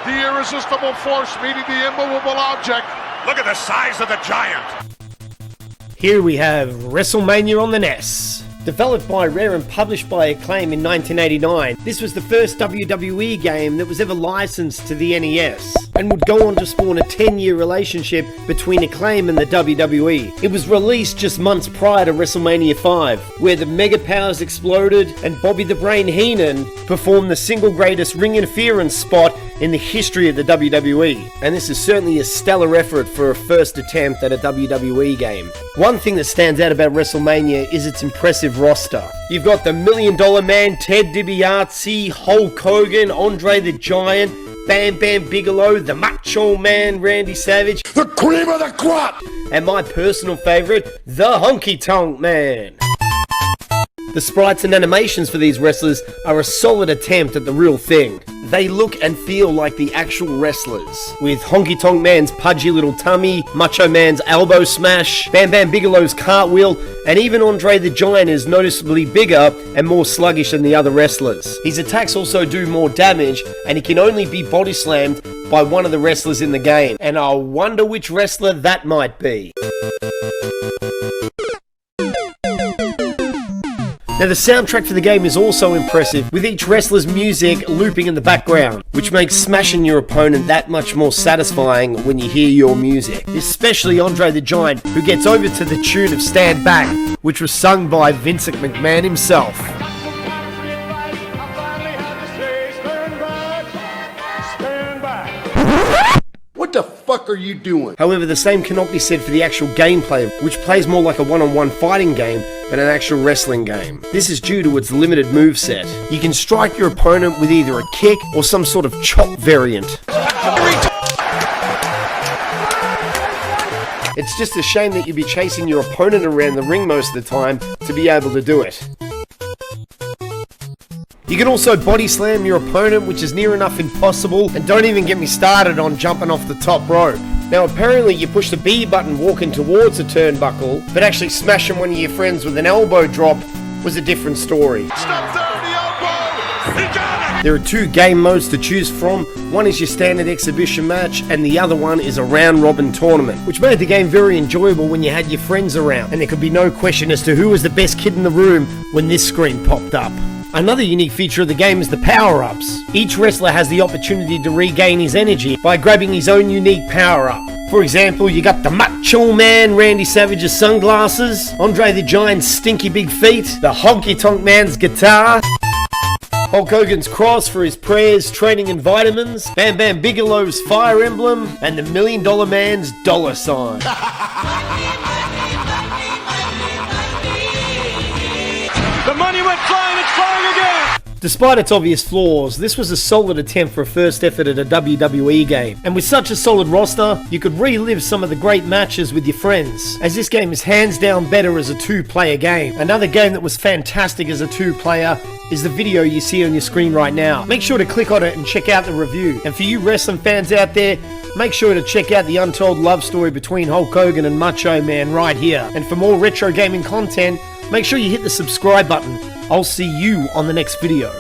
The irresistible force meeting the immovable object. Look at the size of the giant. Here we have Wrestlemania on the NES. Developed by Rare and published by Acclaim in 1989, this was the first WWE game that was ever licensed to the NES, and would go on to spawn a 10-year relationship between Acclaim and the WWE. It was released just months prior to WrestleMania 5, where the Mega Powers exploded and Bobby the Brain Heenan performed the single greatest ring interference spot in the history of the WWE. And this is certainly a stellar effort for a first attempt at a WWE game. One thing that stands out about WrestleMania is its impressive roster. You've got the $1 Million Man, Ted DiBiase, Hulk Hogan, Andre the Giant, Bam Bam Bigelow, the Macho Man, Randy Savage, The cream of the crop! and my personal favourite, the Honky Tonk Man. The sprites and animations for these wrestlers are a solid attempt at the real thing. They look and feel like the actual wrestlers, with Honky Tonk Man's pudgy little tummy, Macho Man's elbow smash, Bam Bam Bigelow's cartwheel, and even Andre the Giant is noticeably bigger and more sluggish than the other wrestlers. His attacks also do more damage, and he can only be body slammed by one of the wrestlers in the game, and I wonder which wrestler that might be. Now the soundtrack for the game is also impressive, with each wrestler's music looping in the background, which makes smashing your opponent that much more satisfying when you hear your music. Especially Andre the Giant, who gets over to the tune of Stand Back, which was sung by Vincent McMahon himself. What the fuck are you doing? However, the same cannot be said for the actual gameplay, which plays more like a one-on-one fighting game than an actual wrestling game. This is due to its limited moveset. You can strike your opponent with either a kick or some sort of chop variant. It's just a shame that you'd be chasing your opponent around the ring most of the time to be able to do it. You can also body slam your opponent, which is near enough impossible, and don't even get me started on jumping off the top rope. Now apparently you push the B button walking towards a turnbuckle, but actually smashing one of your friends with an elbow drop was a different story. Stop there, the elbow! He got it! There are two game modes to choose from. One is your standard exhibition match, and the other one is a round-robin tournament, which made the game very enjoyable when you had your friends around, and there could be no question as to who was the best kid in the room when this screen popped up. Another unique feature of the game is the power-ups. Each wrestler has the opportunity to regain his energy by grabbing his own unique power-up. For example, you got the Macho Man, Randy Savage's sunglasses, Andre the Giant's stinky big feet, the Honky Tonk Man's guitar, Hulk Hogan's cross for his prayers, training and vitamins, Bam Bam Bigelow's fire emblem, and the $1 Million Man's dollar sign. The money went flying, it's flying again! Despite its obvious flaws, this was a solid attempt for a first effort at a WWE game. And with such a solid roster, you could relive some of the great matches with your friends, as this game is hands down better as a two-player game. Another game that was fantastic as a two-player is the video you see on your screen right now. Make sure to click on it and check out the review. And for you wrestling fans out there, make sure to check out the untold love story between Hulk Hogan and Macho Man right here. And for more retro gaming content, make sure you hit the subscribe button. I'll see you on the next video.